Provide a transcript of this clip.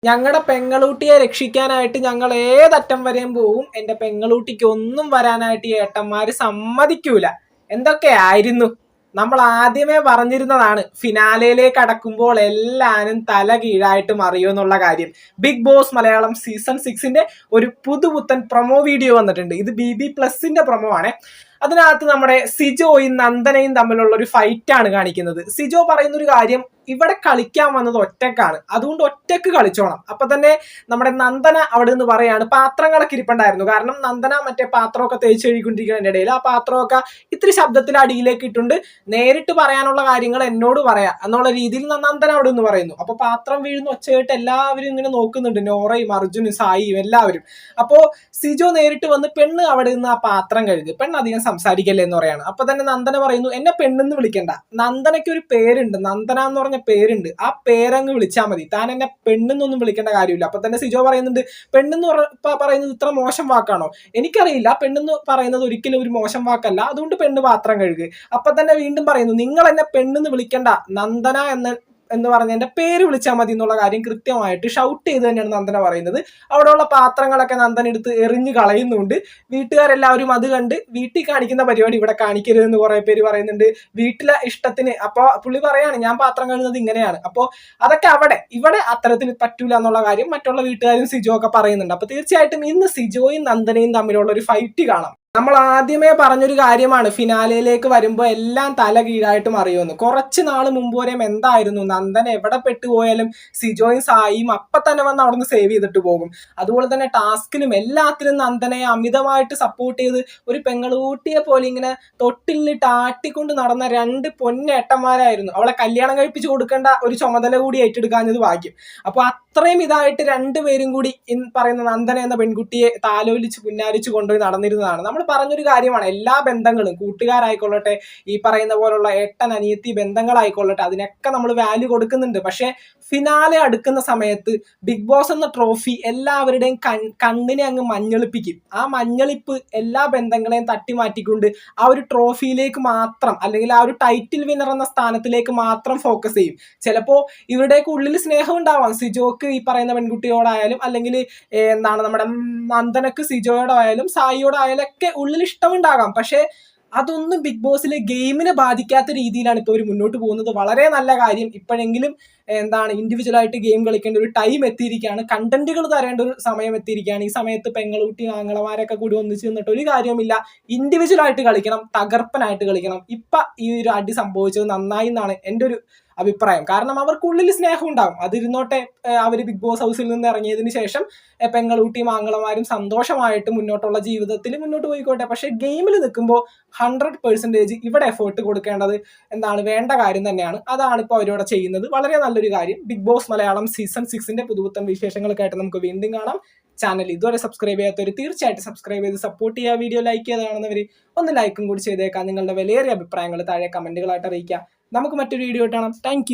ഞങ്ങളുടെ പെങ്ങളൂട്ടിയെ രക്ഷിക്കാനായിട്ട് ഞങ്ങൾ ഏതറ്റം വരെയും പോവും. എൻ്റെ പെങ്ങളൂട്ടിക്ക് ഒന്നും വരാനായിട്ട് ഈ ഏട്ടന്മാര് സമ്മതിക്കൂല. എന്തൊക്കെയായിരുന്നു നമ്മൾ ആദ്യമേ പറഞ്ഞിരുന്നതാണ്. ഫിനാലയിലേക്ക് അടക്കുമ്പോൾ എല്ലാവരും തല കീഴായിട്ട് മറിയുമെന്നുള്ള കാര്യം. ബിഗ് ബോസ് മലയാളം സീസൺ 6ന്റെ ഒരു പുതുപുത്തൻ പ്രൊമോ വീഡിയോ വന്നിട്ടുണ്ട്. ഇത് BB+ന്റെ പ്രൊമോ ആണ്. അതിനകത്ത് നമ്മുടെ സിജോയും നന്ദനയും തമ്മിലുള്ള ഒരു ഫൈറ്റ് ആണ് കാണിക്കുന്നത്. സിജോ പറയുന്ന ഒരു കാര്യം, ഇവിടെ കളിക്കാൻ വന്നത് ഒറ്റക്കാണ്, അതുകൊണ്ട് ഒറ്റക്ക് കളിച്ചോണം. അപ്പൊ തന്നെ നമ്മുടെ നന്ദന അവിടെ നിന്ന് പറയാണ്, പാത്രങ്ങളൊക്കെ ഇരിപ്പുണ്ടായിരുന്നു. കാരണം നന്ദന മറ്റേ പാത്രമൊക്കെ തേച്ച് കഴുകിക്കൊണ്ടിരിക്കുന്നതിന്റെ ഇടയിൽ ആ പാത്രമൊക്കെ ഇത്തിരി ശബ്ദത്തിൽ അടിയിലേക്ക് ഇട്ടുണ്ട്, നേരിട്ട് പറയാനുള്ള കാര്യങ്ങൾ എന്നോട് പറയാം എന്നുള്ള രീതിയിൽ നന്ദന അവിടെ നിന്ന് പറയുന്നു. അപ്പൊ പാത്രം വീഴുന്ന ഒച്ചയായിട്ട് എല്ലാവരും ഇങ്ങനെ നോക്കുന്നുണ്ട്, നോറയും അർജുനും സായിയും എല്ലാവരും. അപ്പോ സിജോ നേരിട്ട് വന്ന് പെണ്ണ് അവിടെ നിന്ന് ആ പാത്രം കഴുകി, പെണ്ണ് അധികം സംസാരിക്കല്ലേ എന്ന് പറയാണ്. അപ്പൊ തന്നെ നന്ദന പറയുന്നു, എന്നെ പെണ്ണെന്ന് വിളിക്കണ്ട, നന്ദനയ്ക്ക് ഒരു പേരുണ്ട്, നന്ദന എന്ന് പറഞ്ഞ പേരുണ്ട്, ആ പേരങ്ങ് വിളിച്ചാൽ മതി, താൻ എന്നെ പെണ്ണെന്നൊന്നും വിളിക്കേണ്ട കാര്യമില്ല. അപ്പൊ തന്നെ സിജോ പറയുന്നുണ്ട്, പെണ്ണെന്ന് പറയുന്നത് ഇത്ര മോശം വാക്കാണോ? എനിക്കറിയില്ല, പെണ്ണെന്ന് പറയുന്നത് ഒരിക്കലും ഒരു മോശം വാക്കല്ല, അതുകൊണ്ട് പെണ്ണ് പാത്രം കഴുകുക. അപ്പൊ തന്നെ വീണ്ടും പറയുന്നു, നിങ്ങൾ എന്നെ പെണ്ണെന്ന് വിളിക്കണ്ട, നന്ദന എന്ന് പറഞ്ഞ എന്റെ പേര് വിളിച്ചാൽ മതി എന്നുള്ള കാര്യം കൃത്യമായിട്ട് ഷൗട്ട് ചെയ്ത് തന്നെയാണ് നന്ദന പറയുന്നത്. അവിടെയുള്ള പാത്രങ്ങളൊക്കെ നന്ദന എടുത്ത് എറിഞ്ഞു കളയുന്നുണ്ട്. വീട്ടുകാരെല്ലാവരും അത് കണ്ട് വീട്ടിൽ കാണിക്കുന്ന പരിപാടി ഇവിടെ കാണിക്കരുതെന്ന് കുറെ പേര് പറയുന്നുണ്ട്, വീട്ടിലെ ഇഷ്ടത്തിന്. അപ്പൊ പുള്ളി പറയാണ്, ഞാൻ പാത്രം കഴുകുന്നത് ഇങ്ങനെയാണ്. അപ്പോൾ അതൊക്കെ ഇവിടെ അത്തരത്തിൽ പറ്റൂല എന്നുള്ള കാര്യം മറ്റുള്ള വീട്ടുകാരും സിജോ ഒക്കെ പറയുന്നുണ്ട്. അപ്പൊ തീർച്ചയായിട്ടും ഇന്ന് സിജോയും നന്ദനയും തമ്മിലുള്ള ഒരു ഫൈറ്റ് കാണാം. നമ്മൾ ആദ്യമേ പറഞ്ഞൊരു കാര്യമാണ്, ഫിനാലയിലേക്ക് വരുമ്പോൾ എല്ലാം തല കീഴായിട്ട് മറിയുമെന്ന്. കുറച്ച് നാൾ മുമ്പ് വരെയും എന്തായിരുന്നു, നന്ദന എവിടെ പെട്ടുപോയാലും സിജോയും സായിയും അപ്പൊ തന്നെ വന്ന് അവിടെ നിന്ന് സേവ് ചെയ്തിട്ട് പോകും. അതുപോലെ തന്നെ ടാസ്കിലും എല്ലാത്തിലും നന്ദനയെ അമിതമായിട്ട് സപ്പോർട്ട് ചെയ്ത് ഒരു പെങ്ങളൂട്ടിയെ പോലെ ഇങ്ങനെ തൊട്ടിലിട്ട് ആട്ടിക്കൊണ്ട് നടന്ന രണ്ട് പൊന്നേട്ടന്മാരായിരുന്നു. അവളെ കല്യാണം കഴിപ്പിച്ച് കൊടുക്കേണ്ട ഒരു ചുമതല കൂടി ഏറ്റെടുക്കാഞ്ഞത് ഭാഗ്യം. അപ്പൊ അത്രയും ഇതായിട്ട് രണ്ടുപേരും കൂടി പറയുന്ന നന്ദന എന്ന പെൺകുട്ടിയെ താലോലിച്ച് പുന്നാരിച്ച് കൊണ്ടുപോയി നടന്നിരുന്നതാണ്. നമ്മൾ പറഞ്ഞൊരു കാര്യമാണ്, എല്ലാ ബന്ധങ്ങളും, കൂട്ടുകാരായിക്കൊള്ളട്ടെ, ഈ പറയുന്ന പോലുള്ള ഏട്ടൻ അനിയത്തി ബന്ധങ്ങളായിക്കൊള്ളട്ടെ, അതിനൊക്കെ നമ്മൾ വാല്യൂ കൊടുക്കുന്നുണ്ട്. പക്ഷെ ഫിനാലെ അടുക്കുന്ന സമയത്ത് ബിഗ് ബോസ് എന്ന ട്രോഫി എല്ലാവരുടെയും കണ്ണിനെ അങ്ങ് മഞ്ഞളിപ്പിക്കും. ആ മഞ്ഞളിപ്പ് എല്ലാ ബന്ധങ്ങളെയും തട്ടി മാറ്റിക്കൊണ്ട് ആ ഒരു ട്രോഫിയിലേക്ക് മാത്രം, അല്ലെങ്കിൽ ആ ഒരു ടൈറ്റിൽ വിന്നർ എന്ന സ്ഥാനത്തിലേക്ക് മാത്രം ഫോക്കസ് ചെയ്യും. ചിലപ്പോ ഇവരുടെയൊക്കെ ഉള്ളിൽ സ്നേഹം ഉണ്ടാവാം, സിജോക്ക് ഈ പറയുന്ന പെൺകുട്ടിയോടായാലും, അല്ലെങ്കിൽ നമ്മുടെ നന്ദനക്ക് സിജോയോടായാലും സായിയോടായാലും ഒക്കെ ഉള്ളിൽ ഇഷ്ടമുണ്ടാകാം. പക്ഷെ അതൊന്നും ബിഗ് ബോസിലെ ഗെയിമിനെ ബാധിക്കാത്ത രീതിയിലാണ് ഇപ്പോൾ അവർ മുന്നോട്ട് പോകുന്നത്. വളരെ നല്ല കാര്യം. ഇപ്പോഴെങ്കിലും ഇൻഡിവിജ്വൽ ആയിട്ട് ഗെയിം കളിക്കേണ്ട ഒരു ടൈം എത്തിയിരിക്കുകയാണ്, കണ്ടന്റുകൾ തരേണ്ട ഒരു സമയം എത്തിയിരിക്കുകയാണ്. ഈ സമയത്ത് പെങ്ങളൂട്ടി ആങ്ങളമാരൊക്കെ കൂടി ഒന്നിച്ച് നിന്നിട്ട് ഒരു കാര്യവുമില്ല, ഇൻഡിവിജ്വൽ ആയിട്ട് കളിക്കണം, തകർപ്പനായിട്ട് കളിക്കണം. ഇപ്പൊ ഈ ഒരു അടി സംഭവിച്ചത് നന്നായി എന്നാണ് എൻ്റെ ഒരു അഭിപ്രായം. കാരണം അവർക്കുള്ളിൽ സ്നേഹം ഉണ്ടാവും, അതിരുന്നോട്ടെ. അവർ ബിഗ് ബോസ് ഹൗസിൽ നിന്ന് ഇറങ്ങിയതിന് ശേഷം പെങ്ങളൂട്ടിയും ആങ്ങളമാരും സന്തോഷമായിട്ട് മുന്നോട്ടുള്ള ജീവിതത്തിൽ മുന്നോട്ട് പോയിക്കോട്ടെ. പക്ഷെ ഗെയിമിൽ നിൽക്കുമ്പോൾ 100% ഇവിടെ എഫേർട്ട് കൊടുക്കേണ്ടത് വേണ്ട കാര്യം തന്നെയാണ്. അതാണ് ഇപ്പോൾ അവരോട് ചെയ്യുന്നത്. വളരെ നല്ലൊരു കാര്യം. ബിഗ് ബോസ് മലയാളം സീസൺ 6ന്റെ പുതുപുത്തൻ വിശേഷങ്ങളൊക്കെ ആയിട്ട് നമുക്ക് വീണ്ടും കാണാം. ചാനൽ ഇതുവരെ സബ്സ്ക്രൈബ് ചെയ്യാത്തവർ തീർച്ചയായിട്ടും സബ്സ്ക്രൈബ് ചെയ്ത് സപ്പോർട്ട് ചെയ്യുക. വീഡിയോ ലൈക്ക് ചെയ്ത് കാണുന്നവർ ഒന്ന് ലൈക്കും കൂടി ചെയ്തേക്കാം. നിങ്ങളുടെ വിലയേറിയ അഭിപ്രായങ്ങൾ താഴെ കമന്റുകളായിട്ട് അറിയിക്കുക. നമുക്ക് മറ്റൊരു വീഡിയോ കാണാം. താങ്ക്